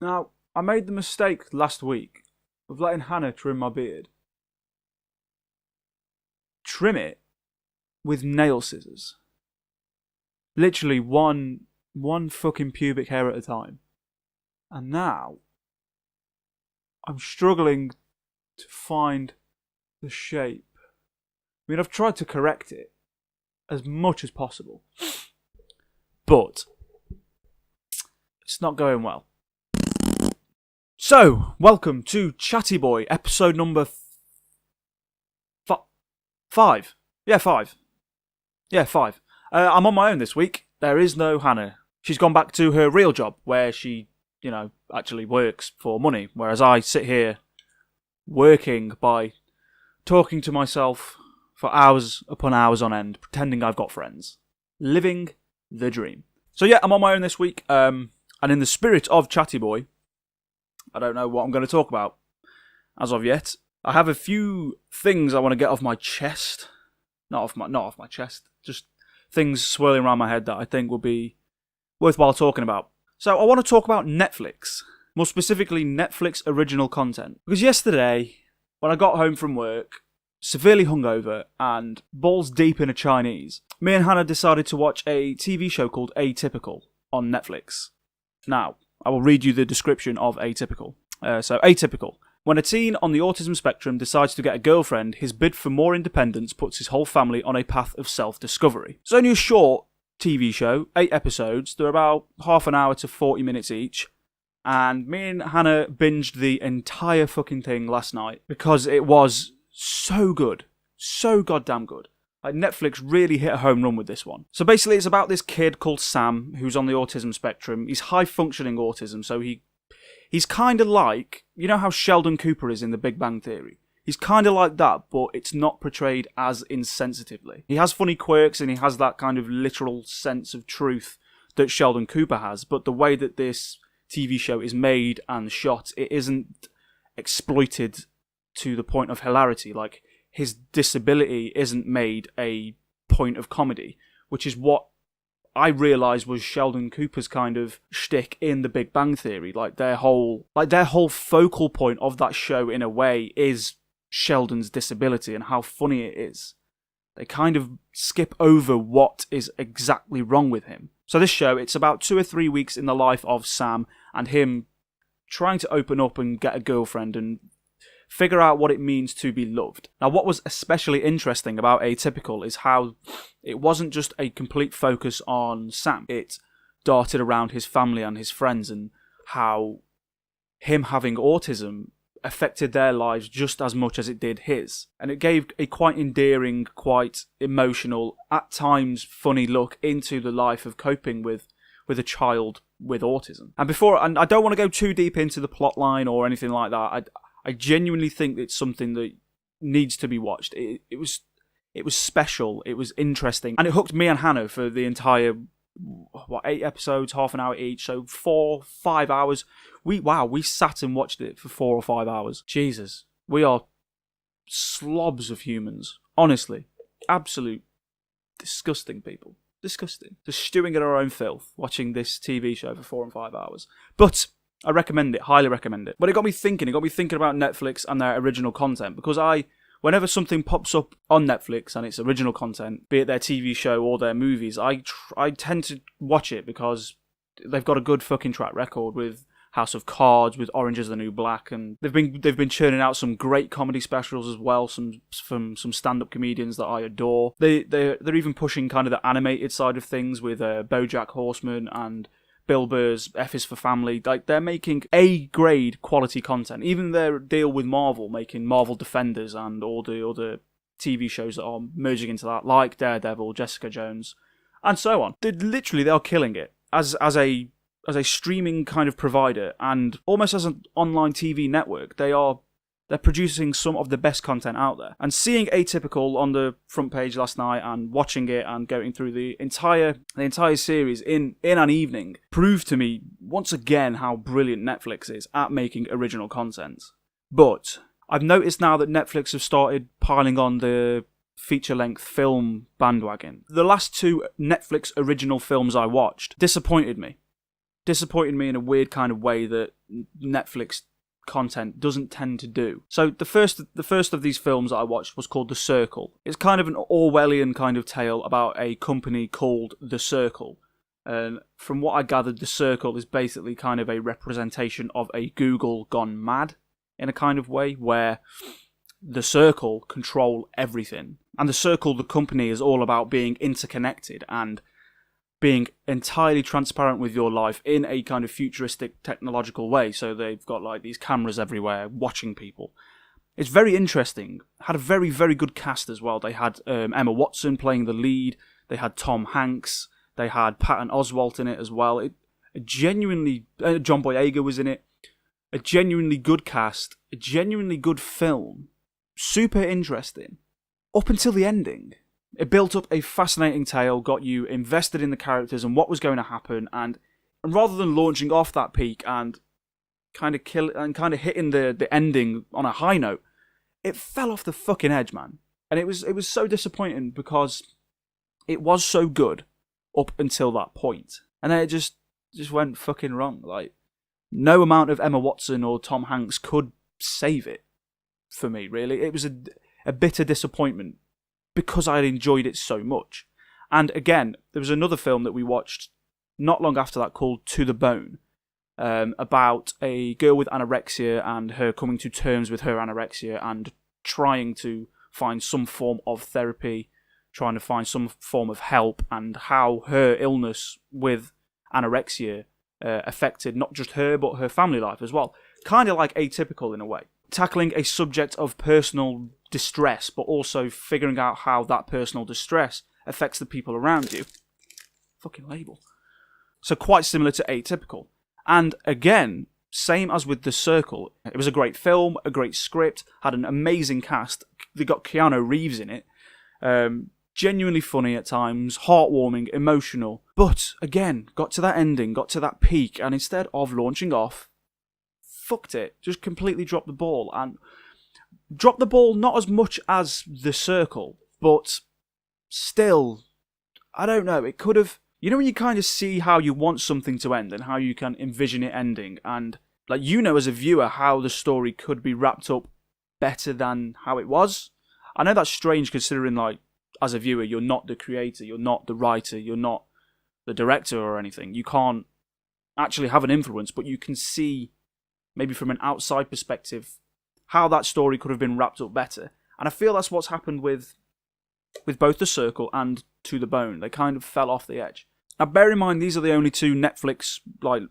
Now, I made the mistake last week of letting Hannah trim my beard. Trim it with nail scissors. Literally one fucking pubic hair at a time. And now, I'm struggling to find the shape. I mean, I've tried to correct it as much as possible. But it's not going well. So, welcome to Chatty Boy, episode number 5. Yeah, 5. I'm on my own this week. There is no Hannah. She's gone back to her real job, where she, actually works for money, whereas I sit here working by talking to myself for hours upon hours on end, pretending I've got friends. Living the dream. So yeah, I'm on my own this week, and in the spirit of Chatty Boy, I don't know what I'm going to talk about as of yet. I have a few things I want to get off my chest. Not off my chest. Just things swirling around my head that I think will be worthwhile talking about. So I want to talk about Netflix. More specifically, Netflix original content. Because yesterday, when I got home from work, severely hungover and balls deep in a Chinese, me and Hannah decided to watch a TV show called Atypical on Netflix. Now, I will read you the description of Atypical. Atypical. When a teen on the autism spectrum decides to get a girlfriend, his bid for more independence puts his whole family on a path of self-discovery. It's only a short TV show, 8 episodes. They're about half an hour to 40 minutes each. And me and Hannah binged the entire fucking thing last night because it was so good. So goddamn good. Like, Netflix really hit a home run with this one. So basically it's about this kid called Sam who's on the autism spectrum. He's high-functioning autism, so he's kind of like, you know how Sheldon Cooper is in The Big Bang Theory? He's kind of like that, but it's not portrayed as insensitively. He has funny quirks and he has that kind of literal sense of truth that Sheldon Cooper has, but the way that this TV show is made and shot, it isn't exploited to the point of hilarity. Like, his disability isn't made a point of comedy, which is what I realised was Sheldon Cooper's kind of shtick in The Big Bang Theory. Their whole focal point of that show, in a way, is Sheldon's disability and how funny it is. They kind of skip over what is exactly wrong with him. So this show, it's about 2 or 3 weeks in the life of Sam and him trying to open up and get a girlfriend and figure out what it means to be loved. Now, what was especially interesting about Atypical is how it wasn't just a complete focus on Sam. It darted around his family and his friends and how him having autism affected their lives just as much as it did his. And it gave a quite endearing, quite emotional, at times funny look into the life of coping with a child with autism. And I don't want to go too deep into the plot line or anything like that. I genuinely think it's something that needs to be watched. It was special, it was interesting, and it hooked me and Hannah for the entire 8 episodes, half an hour each, so 4-5 hours. We sat and watched it for 4 or 5 hours. Jesus, we are slobs of humans. Honestly, absolute disgusting people. Disgusting. Just stewing in our own filth, watching this TV show for 4 and 5 hours. But I recommend it, highly recommend it. But it got me thinking about Netflix and their original content, because whenever something pops up on Netflix and it's original content, be it their TV show or their movies, I tend to watch it because they've got a good fucking track record with House of Cards, with Orange is the New Black, and they've been churning out some great comedy specials as well, from some stand-up comedians that I adore. They're even pushing kind of the animated side of things with BoJack Horseman and Bill Burr's F is for Family. Like, they're making A-grade quality content. Even their deal with Marvel, making Marvel Defenders and all the other TV shows that are merging into that, like Daredevil, Jessica Jones, and so on. They are killing it as a streaming kind of provider, and almost as an online TV network. They're producing some of the best content out there. And seeing Atypical on the front page last night and watching it and going through the entire series in an evening proved to me once again how brilliant Netflix is at making original content. But I've noticed now that Netflix have started piling on the feature-length film bandwagon. The last 2 Netflix original films I watched disappointed me. disappointed me in a weird kind of way that Netflix content doesn't tend to do. So the first of these films that I watched was called The Circle. It's kind of an Orwellian kind of tale about a company called The Circle. And from what I gathered, The Circle is basically kind of a representation of a Google gone mad in a kind of way, where The Circle control everything. And The Circle, the company, is all about being interconnected and being entirely transparent with your life in a kind of futuristic technological way. So they've got like these cameras everywhere watching people. It's very interesting. Had a very, very good cast as well. They had Emma Watson playing the lead. They had Tom Hanks. They had Patton Oswalt in it as well. John Boyega was in it. A genuinely good cast. A genuinely good film. Super interesting. Up until the ending. It built up a fascinating tale, got you invested in the characters and what was going to happen, and rather than launching off that peak and kind of hitting the ending on a high note, it fell off the fucking edge, man. And it was so disappointing because it was so good up until that point, and then it just went fucking wrong. Like, no amount of Emma Watson or Tom Hanks could save it for me. Really, it was a bitter disappointment, because I had enjoyed it so much. And again, there was another film that we watched not long after that called To the Bone, about a girl with anorexia and her coming to terms with her anorexia and trying to find some form of therapy, trying to find some form of help, and how her illness with anorexia affected not just her, but her family life as well. Kind of like Atypical in a way. Tackling a subject of personal distress, but also figuring out how that personal distress affects the people around you. Fucking label. So quite similar to Atypical. And again, same as with The Circle. It was a great film, a great script, had an amazing cast. They got Keanu Reeves in it. Genuinely funny at times, heartwarming, emotional. But again, got to that ending, got to that peak, and instead of launching off, fucked it. Just completely dropped the ball. And dropped the ball not as much as The Circle, but still, I don't know, it could have... You know when you kind of see how you want something to end and how you can envision it ending, and like, you know as a viewer how the story could be wrapped up better than how it was? I know that's strange considering, like, as a viewer, you're not the creator, you're not the writer, you're not the director or anything. You can't actually have an influence, but you can see, maybe from an outside perspective, how that story could have been wrapped up better. And I feel that's what's happened with both The Circle and To the Bone. They kind of fell off the edge. Now, bear in mind, these are the only two Netflix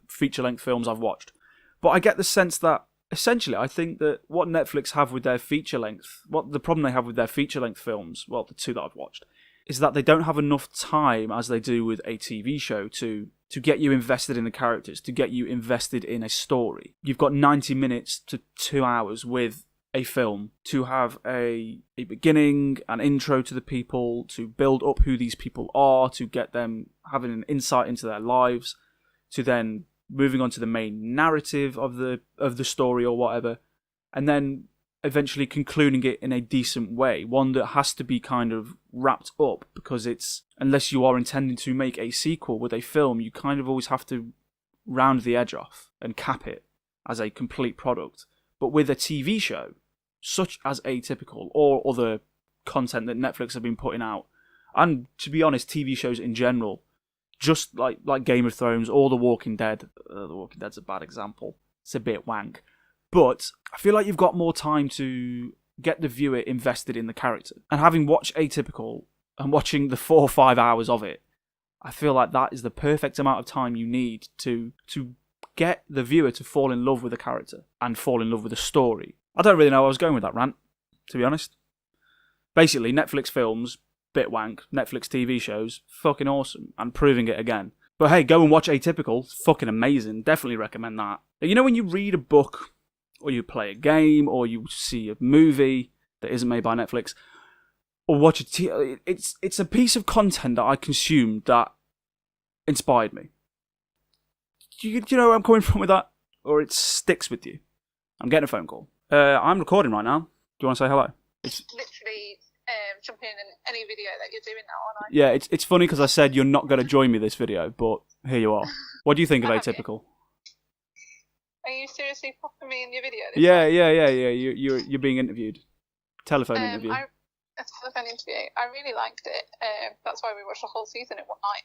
feature-length films I've watched. But I get the sense that, essentially, I think that what Netflix have with their feature-length, what the problem they have with their feature-length films, well, the two that I've watched, is that they don't have enough time, as they do with a TV show, to get you invested in the characters, to get you invested in a story. You've got 90 minutes to 2 hours with a film to have a beginning, an intro to the people, to build up who these people are, to get them having an insight into their lives, to then moving on to the main narrative of the story or whatever, and then eventually concluding it in a decent way, one that has to be kind of wrapped up, because it's, unless you are intending to make a sequel with a film, you kind of always have to round the edge off and cap it as a complete product. But with a TV show, such as Atypical, or other content that Netflix have been putting out, and to be honest, TV shows in general, just like Game of Thrones or The Walking Dead. The Walking Dead's a bad example. It's a bit wank. But I feel like you've got more time to get the viewer invested in the character. And having watched Atypical and watching the 4 or 5 hours of it, I feel like that is the perfect amount of time you need to get the viewer to fall in love with the character and fall in love with the story. I don't really know where I was going with that rant, to be honest. Basically, Netflix films, bit wank. Netflix TV shows, fucking awesome. And proving it again. But hey, go and watch Atypical. It's fucking amazing. Definitely recommend that. You know when you read a book, or you play a game, or you see a movie that isn't made by Netflix, or watch it's a piece of content that I consumed that inspired me. Do you know where I'm coming from with that? Or it sticks with you? I'm getting a phone call. I'm recording right now. Do you want to say hello? It's literally jumping in any video that you're doing now, aren't I? Yeah, it's funny because I said you're not going to join me this video, but here you are. What do you think of I have Atypical? Are you seriously popping me in your video? Yeah. You're being interviewed. Telephone interview. An interview. I really liked it. That's why we watched the whole season in one night.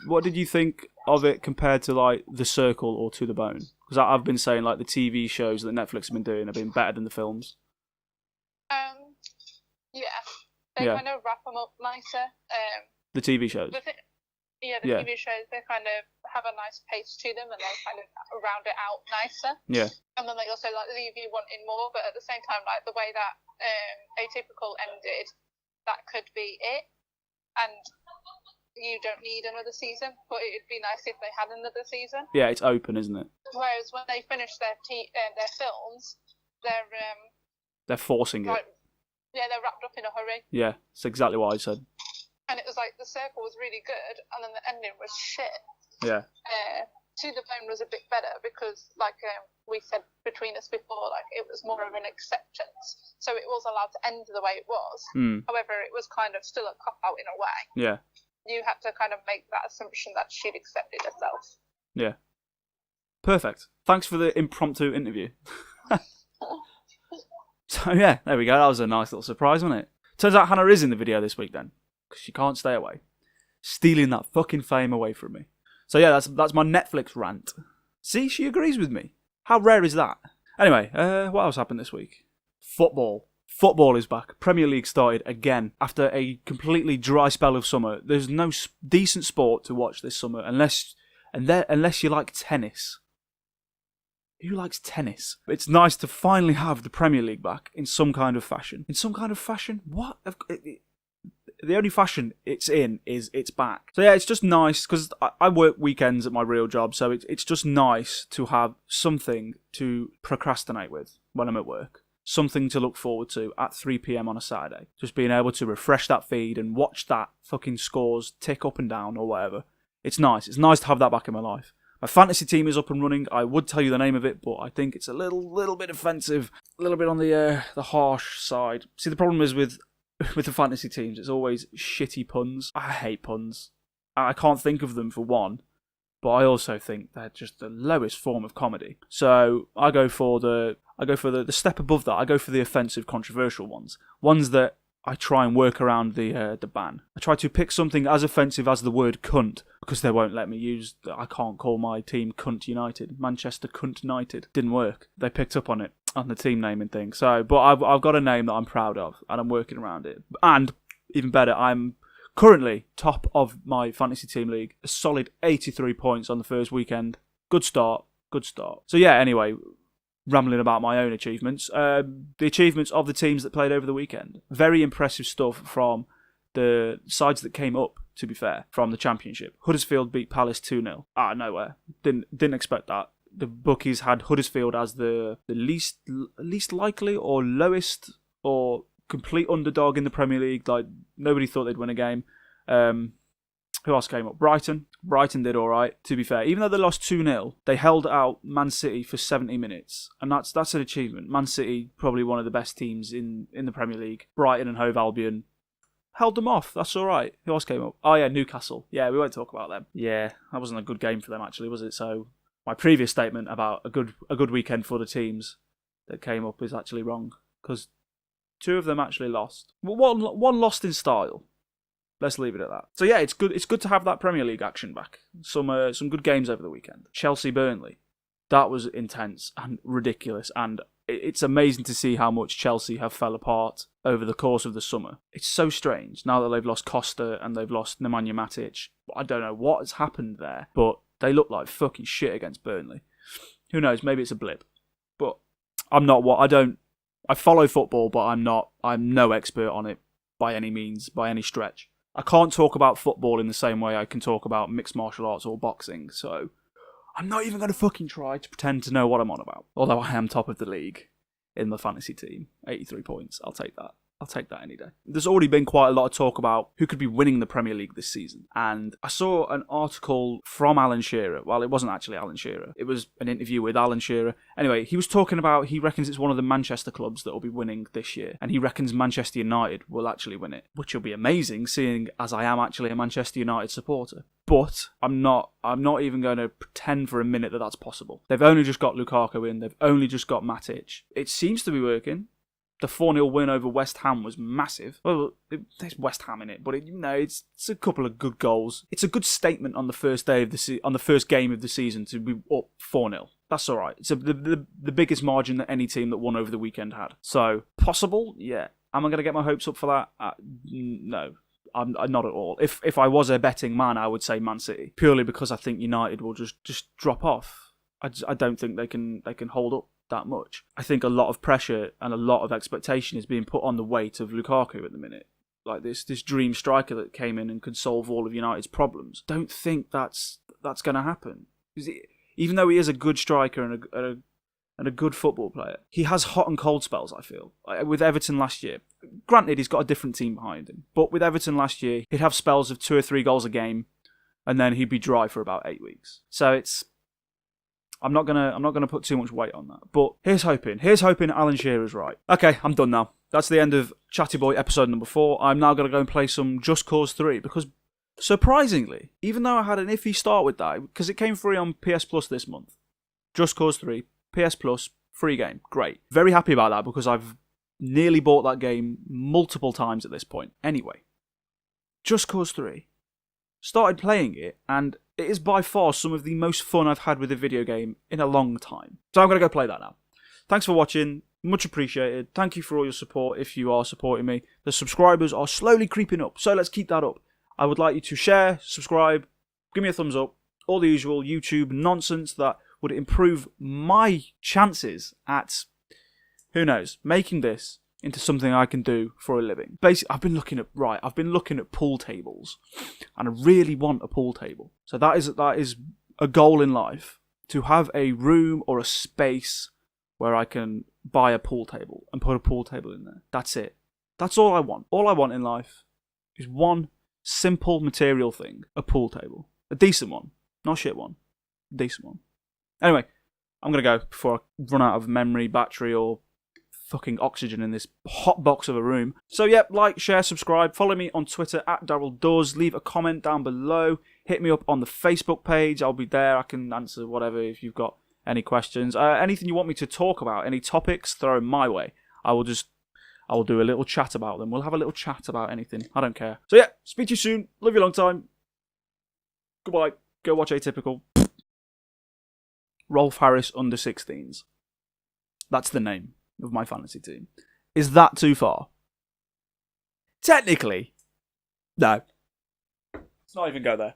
What did you think of it compared to like The Circle or To the Bone? Because I've been saying like the TV shows that Netflix have been doing have been better than the films. Yeah, they kind of wrap them up nicer. The TV shows. The TV shows, they kind of have a nice pace to them, and they kind of round it out nicer. Yeah. And then they also like leave you wanting more, but at the same time, like the way that Atypical ended, that could be it, and you don't need another season. But it'd be nice if they had another season. Yeah, it's open, isn't it? Whereas when they finish their films, they're forcing it. Yeah, they're wrapped up in a hurry. Yeah, that's exactly what I said. And it was like The Circle was really good, and then the ending was shit. Yeah. To the Bone was a bit better because, like we said between us before, like it was more of an acceptance. So it was allowed to end the way it was. However, it was kind of still a cop out in a way. Yeah. You had to kind of make that assumption that she'd accepted herself. Yeah. Perfect. Thanks for the impromptu interview. So yeah, there we go. That was a nice little surprise, wasn't it? Turns out Hannah is in the video this week then, because she can't stay away, stealing that fucking fame away from me. So yeah, that's my Netflix rant. See, she agrees with me. How rare is that? Anyway, what else happened this week? Football. Football is back. Premier League started again after a completely dry spell of summer. There's no decent sport to watch this summer unless you like tennis. Who likes tennis? It's nice to finally have the Premier League back in some kind of fashion. In some kind of fashion? What? The only fashion it's in is it's back. So yeah, it's just nice because I work weekends at my real job, so it's just nice to have something to procrastinate with when I'm at work. Something to look forward to at 3 p.m. on a Saturday. Just being able to refresh that feed and watch that fucking scores tick up and down or whatever. It's nice. It's nice to have that back in my life. My fantasy team is up and running. I would tell you the name of it, but I think it's a little bit offensive, a little bit on the harsh side. See, the problem is with the fantasy teams, it's always shitty puns. I hate puns. I can't think of them for one, but I also think they're just the lowest form of comedy. So I go for the step above that. I go for the offensive, controversial ones that I try and work around the ban. I try to pick something as offensive as the word cunt, because they won't let me use... I can't call my team Cunt United. Manchester Cunt United. Didn't work. They picked up on it, on the team naming thing. So, but I've got a name that I'm proud of, and I'm working around it. And, even better, I'm currently top of my fantasy team league. A solid 83 points on the first weekend. Good start. So yeah, anyway... Rambling about my own achievements. The achievements of the teams that played over the weekend. Very impressive stuff from the sides that came up, to be fair, from the Championship. Huddersfield beat Palace 2-0. Out of nowhere. Didn't expect that. The bookies had Huddersfield as the least likely or lowest or complete underdog in the Premier League. Like, nobody thought they'd win a game. Who else came up? Brighton. Brighton did all right, to be fair. Even though they lost 2-0, they held out Man City for 70 minutes. And that's an achievement. Man City, probably one of the best teams in the Premier League. Brighton and Hove Albion held them off. That's all right. Who else came up? Oh, yeah, Newcastle. Yeah, we won't talk about them. Yeah, that wasn't a good game for them, actually, was it? So my previous statement about a good weekend for the teams that came up is actually wrong. Because two of them actually lost. Well, one lost in style. Let's leave it at that. So yeah, it's good. It's good to have that Premier League action back. Some good games over the weekend. Chelsea-Burnley, that was intense and ridiculous. And it's amazing to see how much Chelsea have fell apart over the course of the summer. It's so strange now that they've lost Costa and they've lost Nemanja Matic. I don't know what has happened there, but they look like fucking shit against Burnley. Who knows? Maybe it's a blip. But I follow football, but I'm no expert on it by any means, by any stretch. I can't talk about football in the same way I can talk about mixed martial arts or boxing, so I'm not even going to fucking try to pretend to know what I'm on about. Although I am top of the league in the fantasy team. 83 points. I'll take that. I'll take that any day. There's already been quite a lot of talk about who could be winning the Premier League this season. And I saw an article from Alan Shearer. Well, it wasn't actually Alan Shearer. It was an interview with Alan Shearer. Anyway, he was talking about, he reckons it's one of the Manchester clubs that will be winning this year. And he reckons Manchester United will actually win it. Which will be amazing, seeing as I am actually a Manchester United supporter. But I'm not even going to pretend for a minute that that's possible. They've only just got Lukaku in. They've only just got Matic. It seems to be working. The 4-0 win over West Ham was massive. Well, there's West Ham in it, but it's a couple of good goals. It's a good statement on the first day of on the first game of the season to be up 4-0. That's all right. It's the biggest margin that any team that won over the weekend had. So possible, yeah. Am I going to get my hopes up for that? No. I'm not at all. If I was a betting man, I would say Man City, purely because I think United will just drop off. I don't think they can hold up that much. I think a lot of pressure and a lot of expectation is being put on the weight of Lukaku at the minute. Like this dream striker that came in and could solve all of United's problems. Don't think that's going to happen. Even though he is a good striker and a good football player, he has hot and cold spells, I feel. With Everton last year, granted he's got a different team behind him, but with Everton last year, he'd have spells of 2 or 3 goals a game, and then he'd be dry for about 8 weeks. So I'm not gonna put too much weight on that. But here's hoping Alan Shearer's right. Okay, I'm done now. That's the end of Chatty Boy episode number 4. I'm now gonna go and play some Just Cause 3 because, surprisingly, even though I had an iffy start with that, because it came free on PS Plus this month, Just Cause 3, PS Plus, free game, great. Very happy about that because I've nearly bought that game multiple times at this point. Anyway, Just Cause 3. Started playing it, and it is by far some of the most fun I've had with a video game in a long time. So I'm going to go play that now. Thanks for watching. Much appreciated. Thank you for all your support if you are supporting me. The subscribers are slowly creeping up, so let's keep that up. I would like you to share, subscribe, give me a thumbs up, all the usual YouTube nonsense that would improve my chances at, who knows, making this into something I can do for a living. Basically, I've been looking at pool tables, and I really want a pool table. So that is a goal in life, to have a room or a space where I can buy a pool table and put a pool table in there. That's it. That's all I want. All I want in life is one simple material thing, a pool table. A decent one, not a shit one. A decent one. Anyway, I'm going to go before I run out of memory, battery, or fucking oxygen in this hot box of a room. So yeah, like, share, subscribe, follow me on Twitter @DarylDoes, leave a comment down below, hit me up on the Facebook page, I'll be there, I can answer whatever if you've got any questions. Anything you want me to talk about, any topics, throw them my way. I will do a little chat about them. We'll have a little chat about anything. I don't care. So yeah, speak to you soon. Love you a long time. Goodbye. Go watch Atypical. Rolf Harris under 16s. That's the name of my fantasy team. Is that too far? Technically, no. Let's not even go there.